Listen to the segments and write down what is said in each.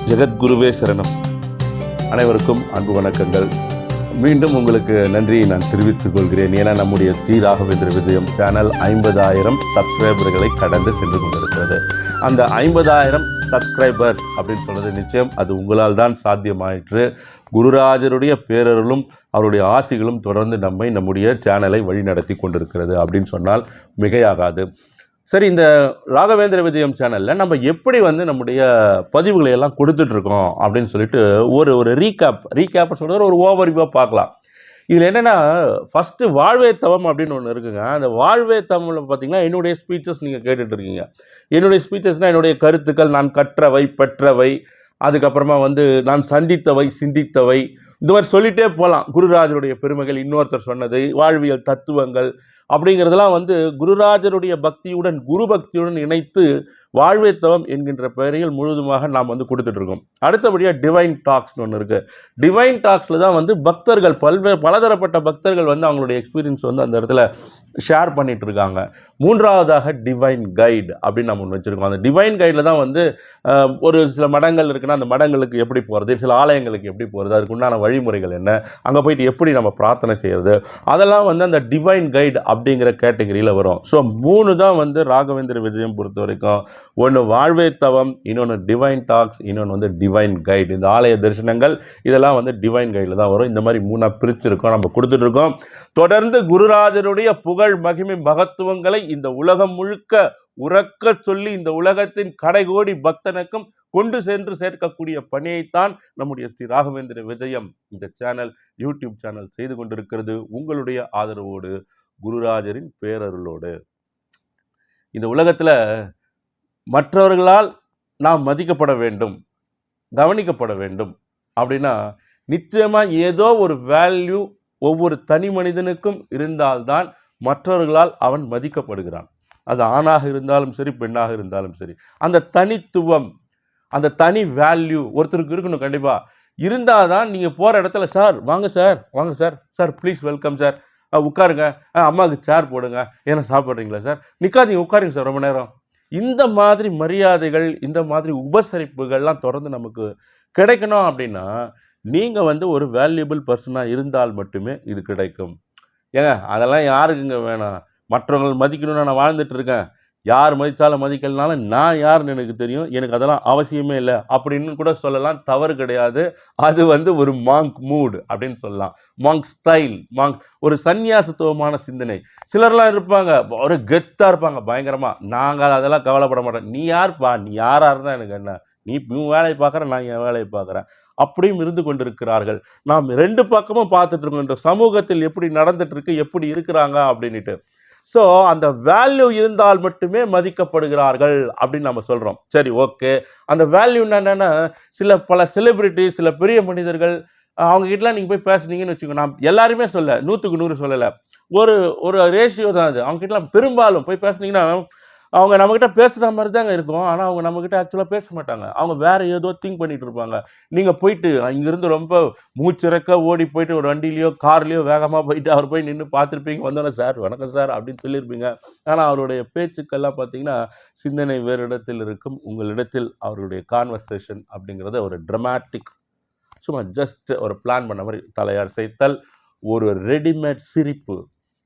ஜெகத்குருவே சரணம். அனைவருக்கும் அன்பு வணக்கங்கள். மீண்டும் உங்களுக்கு நன்றியை நான் தெரிவித்துக் கொள்கிறேன். ஏன்னா நம்முடைய ஸ்ரீ ராகவேந்திர விஜயம் சேனல் 50,000 சப்ஸ்கிரைபர்களை கடந்து சென்று கொண்டிருக்கிறது. அந்த 50,000 சப்ஸ்கிரைபர்ஸ் அப்படின்னு சொல்றது நிச்சயம் அது உங்களால் தான் சாத்தியமாயிற்று. குருராஜருடைய பேரருளும் அவருடைய ஆசிகளும் தொடர்ந்து நம்முடைய சேனலை வழிநடத்தி கொண்டிருக்கிறது அப்படின்னு சொன்னால் மிகையாகாது. சரி, இந்த ராகவேந்திர விஜயம் சேனலில் நம்ம எப்படி நம்முடைய பதிவுகளை எல்லாம் கொடுத்துட்ருக்கோம் அப்படின்னு சொல்லிட்டு ஒரு ரீகேப் சொல்கிறது ஒரு ஓவர்வியூவாக பார்க்கலாம். இதில் என்னென்னா, ஃபஸ்ட்டு வாழ்வே தவம் அப்படின்னு ஒன்று இருக்குங்க. அந்த வாழ்வே தவமில் பார்த்தீங்கன்னா என்னுடைய ஸ்பீச்சஸ் நீங்கள் கேட்டுட்டு இருக்கீங்க. என்னுடைய ஸ்பீச்சஸ்னால் என்னுடைய கருத்துக்கள், நான் கற்றவை பெற்றவை, அதுக்கப்புறமா நான் சந்தித்தவை சிந்தித்தவை, இந்த மாதிரி சொல்லிகிட்டே போகலாம். குருராஜருடைய பெருமைகள், இன்னொருத்தர் சொன்னது, வாழ்வியல் தத்துவங்கள் அப்படிங்கிறதெல்லாம் குருராஜருடைய பக்தியுடன் குரு பக்தியுடன் இணைத்து வாழ்வே தவம் என்கின்ற பெயரில் முழுதுமாக நாம் கொடுத்துட்ருக்கோம். அடுத்தபடியாக டிவைன் டாக்ஸ்னு ஒன்று இருக்குது. டிவைன் டாக்ஸில் தான் பக்தர்கள் பலதரப்பட்ட பக்தர்கள் அவங்களுடைய எக்ஸ்பீரியன்ஸ் அந்த இடத்துல ஷேர் பண்ணிட்டு இருக்காங்க. மூன்றாவதாக டிவைன் கைடு அப்படின்னு நம்ம ஒன்று வச்சுருக்கோம். அந்த டிவைன் கைடில் தான் ஒரு சில மடங்கள் இருக்குன்னா அந்த மடங்களுக்கு எப்படி போகிறது, சில ஆலயங்களுக்கு எப்படி போகிறது, அதுக்கு உண்டான வழிமுறைகள் என்ன, அங்கே போயிட்டு எப்படி நம்ம பிரார்த்தனை செய்கிறது, அதெல்லாம் அந்த டிவைன் கைடு அப்படிங்கிற கேட்டகரியில் வரும். ஸோ 3 தான் ராகவேந்திர விஜயம் பொறுத்த வரைக்கும். ஒன்று வாழ்வே தவம், இன்னொன்று டிவைன் டாக்ஸ், இன்னொன்று டிவைன் கைடு. இந்த ஆலய தரிசனங்கள் இதெல்லாம் டிவைன் கைடில் தான் வரும். இந்த மாதிரி 3 பிரிச்சிருக்கோம், நம்ம கொடுத்துட்ருக்கோம். தொடர்ந்து குருராஜருடைய புகழ் மகிமை மகத்துவங்களை இந்த உலகம் முழுக்க உறக்க சொல்லி இந்த உலகத்தின் கடைகோடி பக்தனுக்கும் கொண்டு சென்று சேர்க்கக்கூடிய பணியைத்தான் நம்முடைய ஸ்ரீ ராகவேந்திர விஜயம் இந்த சேனல், யூடியூப் சேனல் செய்து கொண்டிருக்கிறது. உங்களுடைய ஆதரவோடு, குருராஜரின் பேரருளோடு. இந்த உலகத்தில் மற்றவர்களால் நாம் மதிக்கப்பட வேண்டும், கவனிக்கப்பட வேண்டும் அப்படின்னா நிச்சயமாக ஏதோ ஒரு வேல்யூ ஒவ்வொரு தனி மனிதனுக்கும் இருந்தால்தான் மற்றவர்களால் அவன் மதிக்கப்படுகிறான். அது ஆணாக இருந்தாலும் சரி, பெண்ணாக இருந்தாலும் சரி. அந்த தனித்துவம், அந்த தனி வேல்யூ ஒருத்தருக்கு இருக்கணும். கண்டிப்பாக இருந்தால் தான் நீங்கள் போகிற இடத்துல, சார் வாங்க சார், வாங்க sir, sir please welcome sir, உட்காருங்க, அம்மாவுக்கு சேர் போடுங்க, ஏன்னா சாப்பிட்றீங்களா சார், நிற்காதீங்க உட்காருங்க சார் ரொம்ப நேரம். இந்த மாதிரி மரியாதைகள், இந்த மாதிரி உபசரிப்புகள்லாம் தொடர்ந்து நமக்கு கிடைக்கணும் அப்படின்னா நீங்கள் ஒரு வேல்யூபிள் பர்சனாக இருந்தால் மட்டுமே இது கிடைக்கும். ஏங்க அதெல்லாம் யாருக்குங்க வேணாம்? மற்றவர்கள் மதிக்கணும்னு நான் வாழ்ந்துட்டு இருக்கேன், யார் மதித்தாலும் மதிக்கலனாலும் நான் யாருன்னு எனக்கு தெரியும், எனக்கு அதெல்லாம் அவசியமே இல்லை அப்படின்னு கூட சொல்லலாம். தவறு கிடையாது. அது ஒரு மாங்க் மூடு அப்படின்னு சொல்லலாம். மாங்க் ஸ்டைல், ஒரு சந்நியாசத்துவமான சிந்தனை. சிலர்லாம் இருப்பாங்க, ஒரு கெத்தாக இருப்பாங்க பயங்கரமாக. நாங்கள் அதெல்லாம் கவலைப்பட மாட்டோம். நீ யார்ப்பா, நீ யாராக இருந்தால் எனக்கு என்ன, நீ உன் வேலையை பார்க்குற, நான் என் வேலையை பார்க்குறேன் அப்படியும் இருந்து கொண்டிருக்கிறார்கள். நாம் 2 பக்கமும் பார்த்துட்டு இருக்கோம். இந்த சமூகத்தில் எப்படி நடந்துட்டு இருக்கு, எப்படி இருக்கிறாங்க அப்படின்ட்டு. ஸோ அந்த வேல்யூ இருந்தால் மட்டுமே மதிக்கப்படுகிறார்கள் அப்படின்னு நம்ம சொல்கிறோம். சரி, ஓகே. அந்த வேல்யூ என்னென்னா, பல செலிபிரிட்டி, சில பெரிய மனிதர்கள் அவங்ககிட்டலாம் நீங்கள் போய் பேசுனீங்கன்னு வச்சுக்கோங்க. நான் எல்லாருமே 100க்கு 100 சொல்லலை, ஒரு ரேஷியோ தான் அது. அவங்ககிட்டலாம் பெரும்பாலும் போய் பேசுனீங்கன்னா அவங்க நம்மக்கிட்ட பேசுகிற மாதிரி தாங்க இருக்கும். ஆனால் அவங்க நம்மக்கிட்ட ஆக்சுவலாக பேச மாட்டாங்க. அவங்க வேறு ஏதோ திங்க் பண்ணிகிட்டு இருப்பாங்க. நீங்கள் போயிட்டு இங்கேருந்து ரொம்ப மூச்சிறக்க ஓடி போயிட்டு ஒரு வண்டியிலையோ கார்லேயோ வேகமாக போயிட்டு அவர் போய் நின்று பார்த்துருப்பீங்க. வந்தோன்னே சார் வணக்கம் சார் அப்படின்னு சொல்லியிருப்பீங்க. ஆனால் அவருடைய பேச்சுக்கெல்லாம் பார்த்தீங்கன்னா சிந்தனை வேறு இடத்தில் இருக்கும். உங்களிடத்தில் அவருடைய கான்வர்சேஷன் அப்படிங்கிறத ஒரு ட்ரமாட்டிக், சும்மா ஜஸ்ட் ஒரு பிளான் பண்ண மாதிரி தலையசைத்தல், ஒரு ரெடிமேட் சிரிப்பு,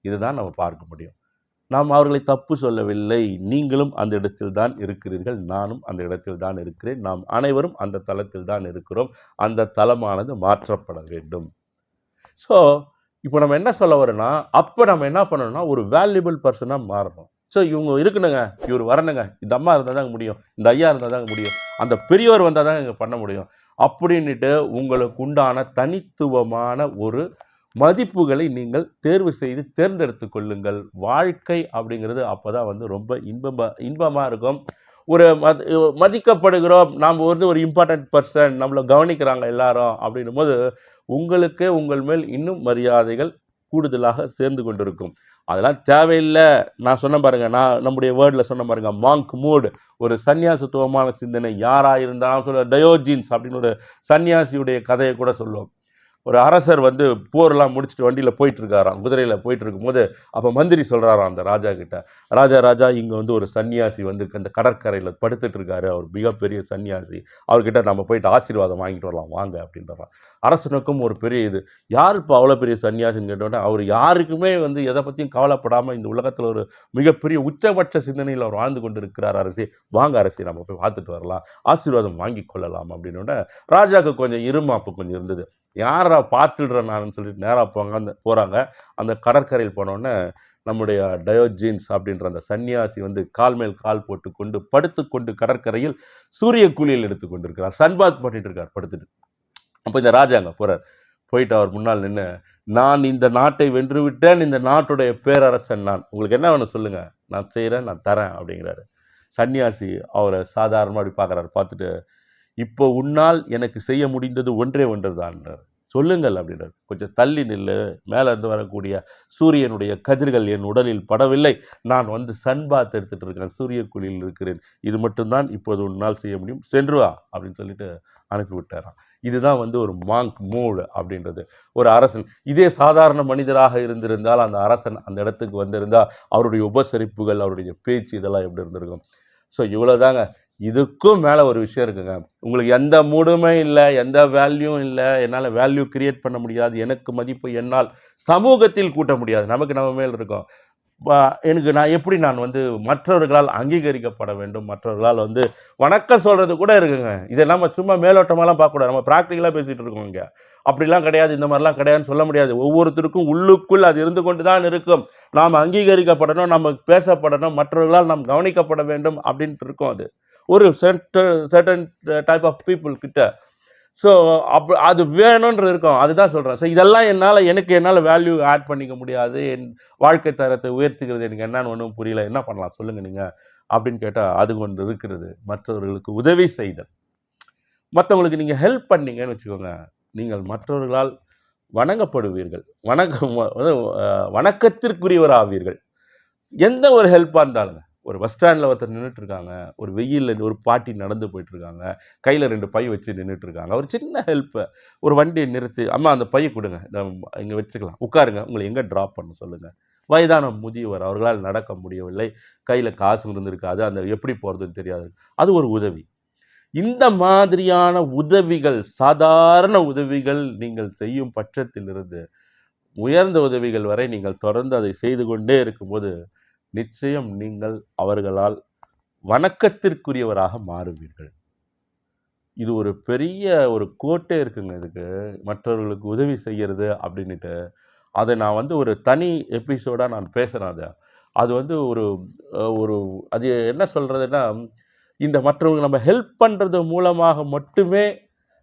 இதுதான் நம்ம பார்க்க முடியும். நாம் அவர்களை தப்பு சொல்லவில்லை. நீங்களும் அந்த இடத்தில் தான் இருக்கிறீர்கள், நானும் அந்த இடத்தில் தான் இருக்கிறேன். நாம் அனைவரும் அந்த தளத்தில் தான் இருக்கிறோம். அந்த தளமானது மாற்றப்பட வேண்டும். ஸோ இப்போ நம்ம என்ன சொல்ல வரோன்னா, அப்போ நம்ம என்ன பண்ணணும்னா ஒரு வேல்யூபிள் பர்சனாக மாறணும். ஸோ இவங்க இருக்கணுங்க, இவர் வரணுங்க, இந்த அம்மா இருந்தால் தாங்க முடியும், இந்த ஐயா இருந்தால் தாங்க முடியும், அந்த பெரியவர் வந்தால் தாங்க இங்கே பண்ண முடியும் அப்படின்ட்டு உங்களுக்கு உண்டான தனித்துவமான ஒரு மதிப்புகளை நீங்கள் தேர்வு செய்து தேர்ந்தெடுத்து கொள்ளுங்கள். வாழ்க்கை அப்படிங்கிறது அப்போ தான் ரொம்ப இன்பமாக இருக்கும். ஒரு மதிக்கப்படுகிறோம், நாம் ஒரு இம்பார்ட்டன்ட் பர்சன், நம்மளை கவனிக்கிறாங்க எல்லாரும் அப்படின்னும் போது உங்களுக்கு உங்கள் மேல் இன்னும் மரியாதைகள் கூடுதலாக சேர்ந்து கொண்டிருக்கும். அதெல்லாம் தேவையில்லை. நான் சொன்ன பாருங்க, நான் நம்முடைய வேர்டில் சொன்ன பாருங்க, மாங்க் மூட், ஒரு சன்னியாசத்துவமான சிந்தனை. யாராக இருந்தாலும் டயோஜின்ஸ் அப்படின்னு ஒரு சன்னியாசியுடைய கதையை கூட சொல்லுவோம். ஒரு அரசர் வந்து போர்லாம் முடிச்சுட்டு வண்டியில் போயிட்டு இருக்காராம், குதிரையில் போயிட்டு இருக்கும்போது அப்போ மந்திரி சொல்கிறாராம் அந்த ராஜா கிட்ட, ராஜா இங்கே வந்து ஒரு சன்னியாசி வந்து அந்த கடற்கரையில் படுத்துட்டு இருக்காரு, அவர் மிகப்பெரிய சன்னியாசி, அவர்கிட்ட நம்ம போயிட்டு ஆசீர்வாதம் வாங்கிட்டு வரலாம் வாங்க அப்படின்றான். அரசனுக்கும் ஒரு பெரிய இது, யார் இப்போ அவ்வளோ பெரிய சன்னியாசின்னு கேட்டோன்னா, அவர் யாருக்குமே வந்து எதை பற்றியும் கவலைப்படாமல் இந்த உலகத்தில் ஒரு மிகப்பெரிய உச்சபட்ச சிந்தனையில் அவர் வாழ்ந்து கொண்டு இருக்கிறார் அரசி, வாங்க அரசி நம்ம போய் பார்த்துட்டு வரலாம், ஆசீர்வாதம் வாங்கி கொள்ளலாம் அப்படின்னு. ராஜாவுக்கு கொஞ்சம் இருமாப்பு கொஞ்சம் இருந்தது, யாரா பார்த்துடுறேன் நான் சொல்லிட்டு நேராக போகிறாங்க. அந்த கடற்கரையில் போனோடனே நம்முடைய டயோஜீன்ஸ் அப்படின்ற அந்த சன்னியாசி வந்து கால் மேல் கால் போட்டு கொண்டு படுத்து கொண்டு கடற்கரையில் சூரிய குளியல் எடுத்து கொண்டிருக்கிறார், சன்பாத் பண்ணிட்டு இருக்கார் படுத்துட்டு. அப்போ இந்த ராஜா அங்கே போகிறார், போயிட்டு அவர் முன்னால் நின்று, நான் இந்த நாட்டை வென்று விட்டேன், இந்த நாட்டுடைய பேரரசன் நான், உங்களுக்கு என்ன வேணும் சொல்லுங்கள், நான் செய்கிறேன், நான் தரேன் அப்படிங்கிறாரு. சன்னியாசி அவரை சாதாரணமாக அப்படி பார்க்குறாரு, பார்த்துட்டு, இப்போ உன்னால் எனக்கு செய்ய முடிந்தது ஒன்றே ஒன்று தான்ன்றார், சொல்லுங்கள் அப்படின்றார். கொஞ்சம் தள்ளி நில்லு, மேலே இருந்து வரக்கூடிய சூரியனுடைய கதிர்கள் என் உடலில் படவில்லை, நான் வந்து சன்பாத் எடுத்துகிட்டு இருக்கேன், சூரிய குழியில் இருக்கிறேன், இது மட்டும்தான் இப்போது உன்னால் செய்ய முடியும், சென்று வா அப்படின்னு சொல்லிட்டு அனுப்பிவிட்டாராம். இதுதான் வந்து ஒரு மாங்க் மூடு அப்படின்றது. ஒரு அரசன் இதே சாதாரண மனிதராக இருந்திருந்தால் அந்த அரசன் அந்த இடத்துக்கு வந்திருந்தால் அவருடைய உபசரிப்புகள், அவருடைய பேச்சு இதெல்லாம் எப்படி இருந்திருக்கும். ஸோ இவ்வளோதாங்க. இதுக்கும் மேலே ஒரு விஷயம் இருக்குங்க, உங்களுக்கு எந்த மூடுமே இல்லை, எந்த வேல்யூவும் இல்லை, என்னால் வேல்யூ கிரியேட் பண்ண முடியாது, எனக்கு மதிப்பு என்னால் சமூகத்தில் கூட்ட முடியாது, நமக்கு நம்ம மேல் இருக்கும். எனக்கு நான் வந்து மற்றவர்களால் அங்கீகரிக்கப்பட வேண்டும், மற்றவர்களால் வந்து வணக்கம் சொல்கிறது கூட இருக்குங்க. இதை நம்ம சும்மா மேலோட்டமாலாம் பார்க்கக்கூடாது, நம்ம ப்ராக்டிக்கலாக பேசிகிட்டு இருக்கோம் இங்கே. அப்படிலாம் கிடையாது, இந்த மாதிரிலாம் கிடையாதுன்னு சொல்ல முடியாது. ஒவ்வொருத்தருக்கும் உள்ளுக்குள் அது இருந்து கொண்டு தான் இருக்கும். நாம் அங்கீகரிக்கப்படணும், நம்ம பேசப்படணும், மற்றவர்களால் நாம் கவனிக்கப்பட வேண்டும் அப்படின்ட்டு இருக்கும். அது ஒரு சர்டன் டைப் ஆஃப் பீப்புள் கிட்ட. ஸோ அது வேணும்னு இருக்கும், அதுதான் சொல்கிறேன். ஸோ இதெல்லாம் என்னால் வேல்யூ ஆட் பண்ணிக்க முடியாது, என் வாழ்க்கை தரத்தை உயர்த்துகிறது எனக்கு என்னன்னு ஒன்றும் புரியல, என்ன பண்ணலாம் சொல்லுங்கள் நீங்கள் அப்படின்னு கேட்டால் அது ஒன்று இருக்கிறது, மற்றவர்களுக்கு உதவி செய்தல். மற்றவங்களுக்கு நீங்கள் ஹெல்ப் பண்ணீங்கன்னு வச்சுக்கோங்க, நீங்கள் மற்றவர்களால் வணங்கப்படுவீர்கள், வணக்கத்திற்குரியவர் ஆவீர்கள். எந்த ஒரு ஹெல்ப்பாக இருந்தாலுங்க, ஒரு பஸ் ஸ்டாண்டில் ஒருத்தர் நின்றுட்டு இருக்காங்க, ஒரு வெயிலில் ஒரு பாட்டி நடந்து போயிட்டுருக்காங்க, கையில் 2 பை வச்சு நின்றுட்டுருக்காங்க, ஒரு சின்ன ஹெல்ப்பு, ஒரு வண்டியை நிறுத்தி, அம்மா அந்த பையை கொடுங்க, இங்கே வச்சுக்கலாம், உட்காருங்க, உங்களை எங்கே ட்ராப் பண்ண சொல்லுங்கள். வயதான முதியவர், அவர்களால் நடக்க முடியவில்லை, கையில் காசு இருந்திருக்காது, அந்த எப்படி போகிறதுன்னு தெரியாது, அது ஒரு உதவி. இந்த மாதிரியான உதவிகள், சாதாரண உதவிகள் நீங்கள் செய்யும் பட்சத்திலிருந்து உயர்ந்த உதவிகள் வரை நீங்கள் தொடர்ந்து அதை செய்து கொண்டே இருக்கும்போது நிச்சயம் நீங்கள் அவர்களால் வணக்கத்திற்குரியவராக மாறுவீர்கள். இது ஒரு பெரிய ஒரு கோட்டே இருக்குங்க இதுக்கு, மற்றவர்களுக்கு உதவி செய்கிறது அப்படின்ட்டு. அதை நான் வந்து ஒரு தனி எபிசோடாக நான் பேசுகிறேன். அது வந்து ஒரு ஒரு அது என்ன சொல்கிறதுன்னா, இந்த மற்றவங்க நம்ம ஹெல்ப் பண்ணுறது மூலமாக மட்டுமே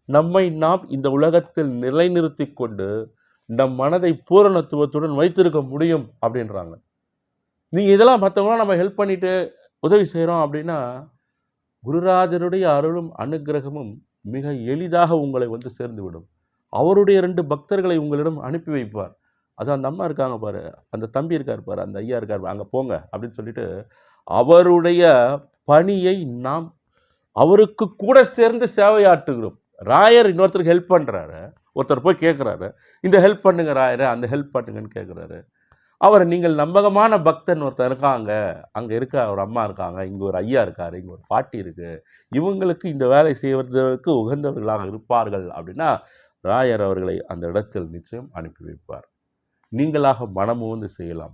நம்மை நாம் இந்த உலகத்தில் நிலைநிறுத்தி கொண்டு நம் மனதை பூரணத்துவத்துடன் வைத்திருக்க முடியும் அப்படின்றாங்க. நீங்கள் இதெல்லாம் மற்றவங்களாம் நம்ம ஹெல்ப் பண்ணிவிட்டு உதவி செய்கிறோம் அப்படின்னா, குருராஜருடைய அருளும் அனுக்கிரகமும் மிக எளிதாக உங்களை வந்து சேர்ந்து விடும். அவருடைய 2 பக்தர்களை உங்களிடம் அனுப்பி வைப்பார். அது அந்த அம்மா இருக்காங்க பாரு, அந்த தம்பி இருக்கார் பாரு, அந்த ஐயா இருக்கார் பாரு, அங்கே போங்க அப்படின்னு சொல்லிட்டு அவருடைய பணியை நாம் அவருக்கு கூட சேர்ந்து சேவையாற்றுகிறோம். ராயர் இன்னொருத்தருக்கு ஹெல்ப் பண்ணுறாரு, ஒருத்தர் போய் கேட்குறாரு, இந்த ஹெல்ப் பண்ணுங்க ராயரை, அந்த ஹெல்ப் பண்ணுங்கன்னு கேட்குறாரு. அவர் நீங்கள் நம்பகமான பக்தன் ஒருத்தர் இருக்காங்க, அங்கே இருக்க ஒரு அம்மா இருக்காங்க, இங்கே ஒரு ஐயா இருக்கார், இங்கே ஒரு பாட்டி இருக்குது, இவங்களுக்கு இந்த வேலை செய்வதற்கு உகந்தவர்களாக இருப்பார்கள் அப்படின்னா ராயர் அவர்களை அந்த இடத்தில் நிச்சயம் அனுப்பி வைப்பார். நீங்களாக மனமுவந்து செய்யலாம்.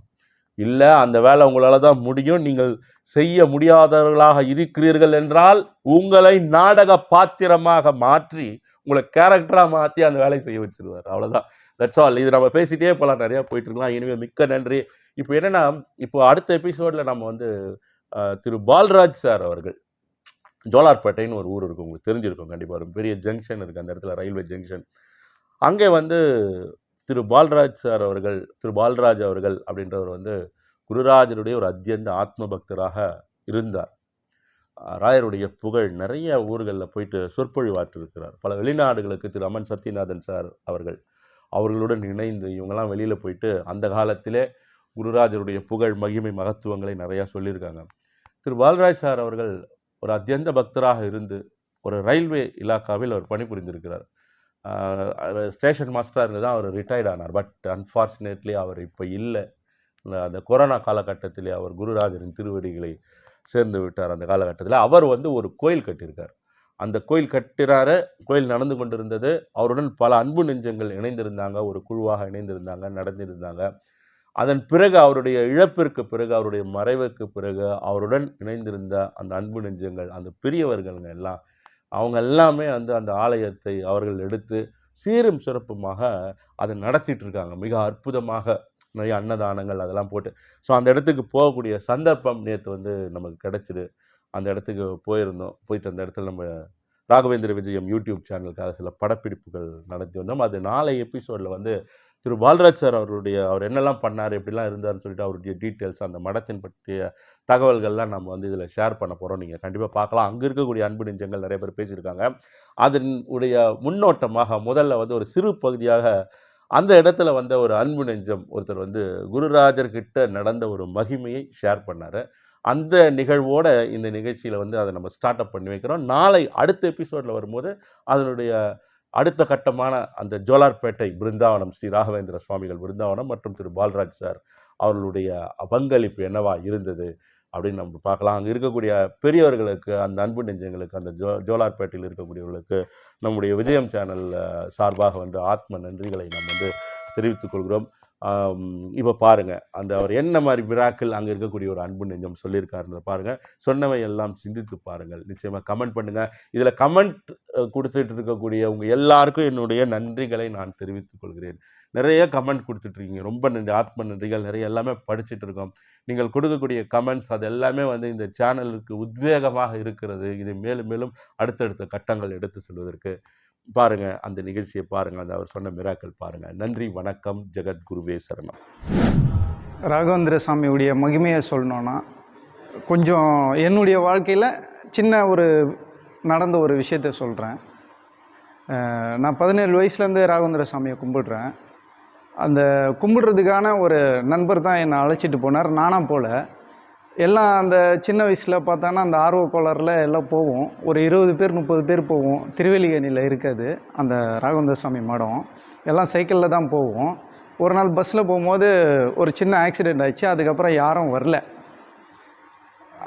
இல்லை அந்த வேலை உங்களால் தான் முடியும், நீங்கள் செய்ய முடியாதவர்களாக இருக்கிறீர்கள் என்றால் உங்களை நாடக பாத்திரமாக மாற்றி, உங்களை கேரக்டராக மாற்றி அந்த வேலை செய்ய வச்சிருவார். அவ்வளோதான். That's all. இது நம்ம பேசிகிட்டே போகலாம், நிறையா போயிட்டுருக்கலாம். இனிமேல் மிக்க நன்றி. இப்போ என்னென்னா, இப்போ அடுத்த எபிசோடில் நம்ம வந்து திரு பால்ராஜ் சார் அவர்கள், ஜோலார்பேட்டைன்னு ஒரு ஊர் இருக்குது, உங்களுக்கு தெரிஞ்சிருக்கும் கண்டிப்பாக, ஒரு பெரிய ஜங்ஷன் இருக்குது அந்த இடத்துல, ரயில்வே ஜங்ஷன். அங்கே வந்து திரு பால்ராஜ் அவர்கள் அப்படின்றவர் வந்து குருராஜருடைய ஒரு அத்தியந்த ஆத்ம பக்தராக இருந்தார். ராயருடைய புகழ் நிறைய ஊர்களில் போயிட்டு சொற்பொழிவாற்றிருக்கிறார். பல வெளிநாடுகளுக்கு திரு அமன் சத்யநாதன் சார் அவர்களுடன் இணைந்து இவங்கெல்லாம் வெளியில் போயிட்டு அந்த காலத்திலே குருராஜருடைய புகழ், மகிமை, மகத்துவங்களை நிறையா சொல்லியிருக்காங்க. திரு பால்ராஜ் சார் அவர்கள் ஒரு அத்தியந்த பக்தராக இருந்து ஒரு ரயில்வே இலாக்காவில் அவர் பணிபுரிந்திருக்கிறார். ஸ்டேஷன் மாஸ்டராக இருந்து தான் அவர் ரிட்டையர்ட் ஆனார். பட் அன்ஃபார்ச்சுனேட்லி அவர் இப்போ இல்லை. அந்த கொரோனா காலகட்டத்திலே அவர் குருராஜரின் திருவடிகளை சேர்ந்து விட்டார். அந்த காலகட்டத்தில் அவர் வந்து ஒரு கோயில் கட்டியிருக்கார். அந்த கோயில் கட்டுறாரு, கோயில் நடந்து கொண்டிருந்தது. அவருடன் பல அன்பு நெஞ்சங்கள் இணைந்திருந்தாங்க, ஒரு குழுவாக இணைந்திருந்தாங்க, நடந்திருந்தாங்க. அதன் பிறகு அவருடைய இழப்பிற்கு பிறகு, அவருடைய மறைவுக்கு பிறகு அவருடன் இணைந்திருந்த அந்த அன்பு நெஞ்சங்கள், அந்த பெரியவர்களுங்க எல்லாம், அவங்க எல்லாமே வந்து அந்த ஆலயத்தை அவர்கள் எடுத்து சீரும் சிறப்புமாக அதை நடத்திட்டு இருக்காங்க. மிக அற்புதமாக நிறைய அன்னதானங்கள் அதெல்லாம் போட்டு. ஸோ அந்த இடத்துக்கு போகக்கூடிய சந்தர்ப்பம் நேற்று வந்து நமக்கு கிடைச்சிது. அந்த இடத்துக்கு போயிருந்தோம். போயிட்டு அந்த இடத்துல நம்ம ராகவேந்திர விஜயம் யூடியூப் சேனலுக்காக சில படப்பிடிப்புகள் நடத்தி வந்தோம். அது நாளை எபிசோடில் வந்து திரு பால்ராஜ் சார் அவர் என்னெல்லாம் பண்ணார், எப்படிலாம் இருந்தார்னு சொல்லிட்டு அவருடைய டீட்டெயில்ஸ், அந்த மடத்தின் பற்றிய தகவல்கள்லாம் நம்ம வந்து இதில் ஷேர் பண்ண போகிறோம். நீங்கள் கண்டிப்பாக பார்க்கலாம். அங்கே இருக்கக்கூடிய அன்பு நெஞ்சங்கள் நிறைய பேர் பேசியிருக்காங்க. அதனுடைய முன்னோட்டமாக முதல்ல வந்து ஒரு சிறு பகுதியாக அந்த இடத்துல வந்த ஒரு அன்பு நெஞ்சம் ஒருத்தர் வந்து குருராஜர்கிட்ட நடந்த ஒரு மகிமையை ஷேர் பண்ணார். அந்த நிகழ்வோட இந்த நிகழ்ச்சியில் வந்து அதை நம்ம ஸ்டார்ட் அப் பண்ணி வைக்கிறோம். நாளை அடுத்த எபிசோடில் வரும்போது அதனுடைய அடுத்த கட்டமான அந்த ஜோலார்பேட்டை பிருந்தாவனம், ஸ்ரீ ராகவேந்திர சுவாமிகள் பிருந்தாவனம் மற்றும் திரு பால்ராஜ் சார் அவர்களுடைய பங்களிப்பு என்னவா இருந்தது அப்படின்னு நம்ம பார்க்கலாம். அங்கே இருக்கக்கூடிய பெரியவர்களுக்கு, அந்த அன்பு நெஞ்சங்களுக்கு, அந்த ஜோலார்பேட்டையில் இருக்கக்கூடியவர்களுக்கு நம்முடைய விஜயம் சேனல் சார்பாக வந்து ஆத்ம நன்றிகளை நம்ம வந்து தெரிவித்துக் கொள்கிறோம். இப்போ பாருங்கள், அந்த அவர் என்ன மாதிரி மிராக்கிள் அங்கே இருக்கக்கூடிய ஒரு அன்பு நெஞ்சம் சொல்லியிருக்காருன்றத பாருங்கள். சொன்னவை எல்லாம் சிந்தித்து பாருங்கள். நிச்சயமாக கமெண்ட் பண்ணுங்கள். இதில் கமெண்ட் கொடுத்துட்டு இருக்கக்கூடிய உங்கள் எல்லாருக்கும் என்னுடைய நன்றிகளை நான் தெரிவித்துக் கொள்கிறேன். நிறைய கமெண்ட் கொடுத்துட்ருக்கீங்க, ரொம்ப நன்றி, ஆத்ம நன்றிகள் நிறைய எல்லாமே படிச்சுட்டு இருக்கோம். நீங்கள் கொடுக்கக்கூடிய கமெண்ட்ஸ் அது எல்லாமே வந்து இந்த சேனலுக்கு உத்வேகமாக இருக்கிறது. இது மேலும் மேலும் அடுத்தடுத்த கட்டங்கள் எடுத்து செல்வதற்கு. பாருங்க, அந்த நிகழ்ச்சியை பாருங்க, அந்த அவர் சொன்ன மிராக்கள் பாருங்க. நன்றி, வணக்கம். ஜெகத்குருவே சரணம். ராகவேந்திர சாமியுடைய மகிமையை சொல்லணுன்னா, கொஞ்சம் என்னுடைய வாழ்க்கையில் சின்ன ஒரு நடந்த ஒரு விஷயத்த சொல்கிறேன். நான் 17 வயசுலேருந்து ராகவேந்திர சாமியை கும்பிடுறேன். அந்த கும்பிடுறதுக்கான ஒரு நண்பர் தான் என்னை அழைச்சிட்டு போனார். நானாக போல. எல்லாம் அந்த சின்ன வயசில் பார்த்தான்னா அந்த ஆர்வ கோளாறில் எல்லாம் போவோம். ஒரு 20 பேர் 30 பேர் போவோம். திருவல்லிக்கேணியில் இருக்காது அந்த ராகவேந்திர சாமி மடம். எல்லாம் சைக்கிளில் தான் போவோம். ஒரு நாள் பஸ்ஸில் போகும்போது ஒரு சின்ன ஆக்சிடெண்ட் ஆயிடுச்சு. அதுக்கப்புறம் யாரும் வரல.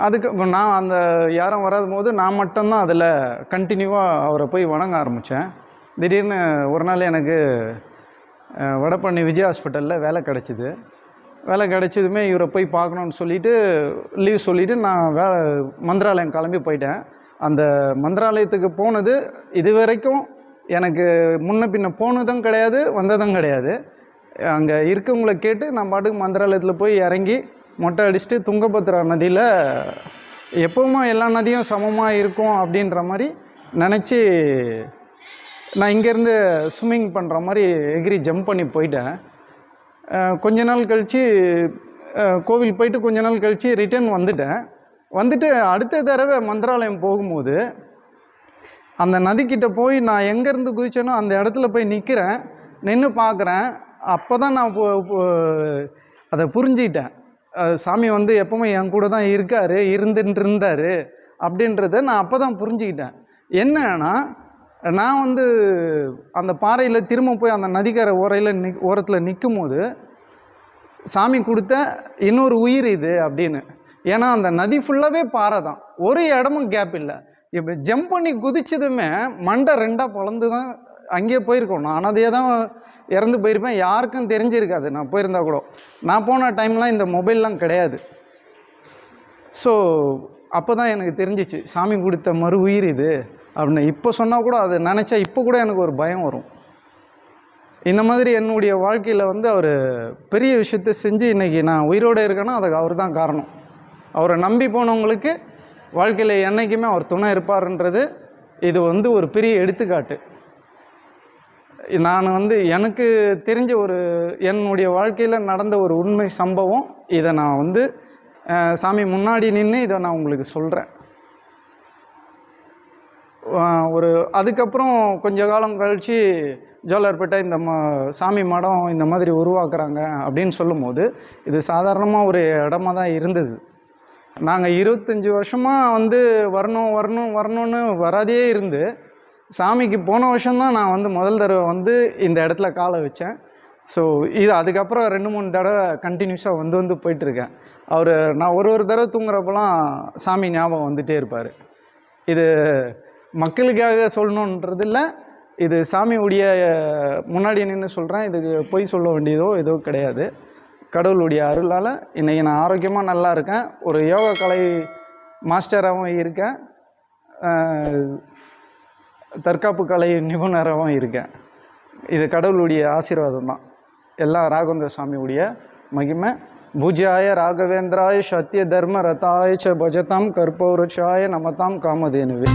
அதுக்கு நான் அந்த யாரும் வராத போது நான் மட்டும்தான் அதில் கண்டினியூவாக அவரை போய் வணங்க ஆரம்பித்தேன். திடீர்னு ஒரு நாள் எனக்கு வடபழனி விஜய் ஹாஸ்பிட்டலில் வேலை கிடச்சிது. வேலை கிடச்சதுமே இவரை போய் பார்க்கணுன்னு சொல்லிவிட்டு லீவ் சொல்லிவிட்டு நான் மந்திராலயம் கிளம்பி போயிட்டேன். அந்த மந்திராலயத்துக்கு போனது இது வரைக்கும் எனக்கு முன்ன பின்ன போனதும் கிடையாது, வந்ததும் கிடையாது. அங்கே இருக்கவங்கள கேட்டு நான் பாட்டுக்கு மந்திராலயத்தில் போய் இறங்கி மொட்டை அடிச்சுட்டு துங்கபத்ரா நதியில் எப்போவுமே எல்லா நதியும் சமமாக இருக்கும் அப்படின்ற மாதிரி நினச்சி நான் இங்கேருந்து ஸ்விம்மிங் பண்ணுற மாதிரி எகிரி ஜம்ப் பண்ணி போயிட்டேன். கொஞ்ச நாள் கழித்து கோவில் போயிட்டு கொஞ்ச நாள் கழித்து ரிட்டர்ன் வந்துட்டு அடுத்த தடவை மந்திராலயம் போகும்போது அந்த நதிக்கிட்ட போய் நான் எங்கேருந்து குதிச்சேனோ அந்த இடத்துல போய் நிற்கிறேன். நின்று பார்க்குறேன். அப்போ தான் நான் அதை புரிஞ்சிக்கிட்டேன். சாமி வந்து எப்போவுமே என் கூட தான் இருந்துட்டு இருந்தார் அப்படின்றத நான் அப்போ தான் புரிஞ்சுக்கிட்டேன். என்னன்னா, நான் வந்து அந்த பாறையில் திரும்ப போய் அந்த நதிக்கரை ஓரத்தில் நிற்கும் போது சாமி கொடுத்த இன்னொரு உயிர் இது அப்படின்னு. ஏன்னா அந்த நதி ஃபுல்லாகவே பாறை தான், ஒரு இடமும் கேப் இல்லை. இப்போ ஜம்ப் பண்ணி குதிச்சதுமே மண்டை 2ஆக பொழந்து தான் அங்கேயே போயிருக்கோம். நான் அதையே தான் இறந்து போயிருப்பேன். யாருக்கும் தெரிஞ்சிருக்காது நான் போயிருந்தா கூட. நான் போன டைம்லாம் இந்த மொபைல்லாம் கிடையாது. ஸோ அப்போ தான் எனக்கு தெரிஞ்சிச்சு சாமி கொடுத்த மறு உயிர் இது அப்படின்னு. இப்போ சொன்னால் கூட அதை நினச்சா இப்போ கூட எனக்கு ஒரு பயம் வரும். இந்த மாதிரி என்னுடைய வாழ்க்கையில் வந்து அவர் பெரிய விஷயத்த செஞ்சு இன்றைக்கி நான் உயிரோடு இருக்கேன்னா அதுக்கு அவர் தான் காரணம். அவரை நம்பி போனவங்களுக்கு வாழ்க்கையில் என்றைக்குமே அவர் துணை இருப்பார்ன்றது இது வந்து ஒரு பெரிய எடுத்துக்காட்டு. நான் வந்து எனக்கு தெரிஞ்ச என்னுடைய வாழ்க்கையில் நடந்த ஒரு உண்மை சம்பவம். இதை நான் வந்து சாமி முன்னாடி நின்று இதை நான் உங்களுக்கு சொல்கிறேன். அதுக்கப்புறம் கொஞ்ச காலம் கழித்து ஜோலார்பேட்டை இந்த சாமி மடம் இந்த மாதிரி உருவாக்குறாங்க அப்படின்னு சொல்லும்போது இது சாதாரணமாக ஒரு இடமா தான் இருந்தது. நாங்கள் 25 வருஷமாக வந்து வரணும்னு வராதே இருந்து சாமிக்கு போன வருஷம்தான் நான் வந்து முதல் தடவை வந்து இந்த இடத்துல காலை வச்சேன். ஸோ இது அதுக்கப்புறம் 2-3 தடவை கண்டினியூஸாக வந்து போயிட்டுருக்கேன். நான் ஒரு தடவை தூங்குறப்பெல்லாம் சாமி ஞாபகம் வந்துகிட்டே இருப்பார். இது மக்களுக்காக சொல்லணுன்றது இல்லை, இது சாமியுடைய முன்னாடி நின்று சொல்கிறேன். இதுக்கு பொய் சொல்ல வேண்டியதோ ஏதோ கிடையாது. கடவுளுடைய அருளால் இன்றைக்கி நான் ஆரோக்கியமாக நல்லா இருக்கேன். ஒரு யோகா கலை மாஸ்டராகவும் இருக்கேன், தற்காப்பு கலை நிபுணராகவும் இருக்கேன். இது கடவுளுடைய ஆசீர்வாதம் தான். எல்லாம் ராகவேந்திர சாமியுடைய மகிமை. பூஜ்யாய ராகவேந்திராய சத்ய தர்ம ரதாய ச பஜதாம் கற்பௌருஷாய நமதாம் காமதேனுவே.